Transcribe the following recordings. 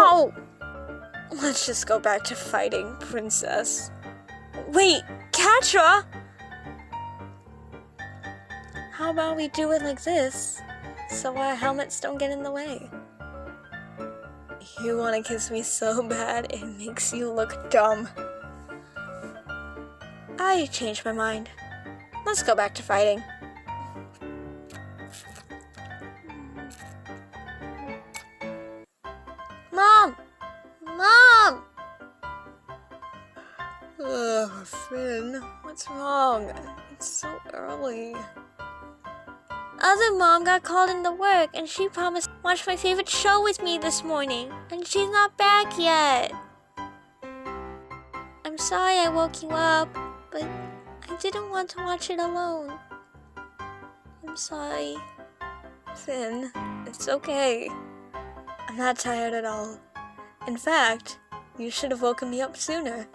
No! Let's just go back to fighting, princess. Wait, Catra? How about we do it like this, so our helmets don't get in the way? You want to kiss me so bad, it makes you look dumb. I changed my mind. Let's go back to fighting. Mom! Mom! Ugh, Finn, what's wrong? It's so early. Other mom got called into work and she promised to watch my favorite show with me this morning, and she's not back yet. I'm sorry I woke you up, but I didn't want to watch it alone. I'm sorry. Finn, it's okay. I'm not tired at all. In fact, you should have woken me up sooner.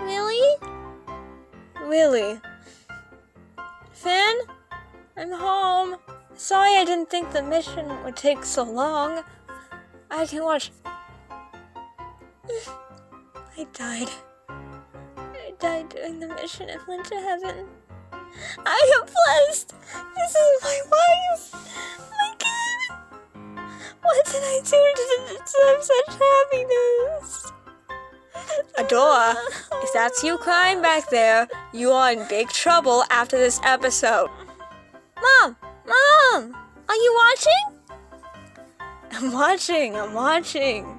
Really? Really. Finn? I'm home. Sorry I didn't think the mission would take so long. I can watch... I died. I died during the mission and went to heaven. I am blessed! This is my wife! My kid! What did I do to deserve such happiness? Adora, if that's you crying back there, you are in big trouble after this episode. Mom! Mom! Are you watching? I'm watching.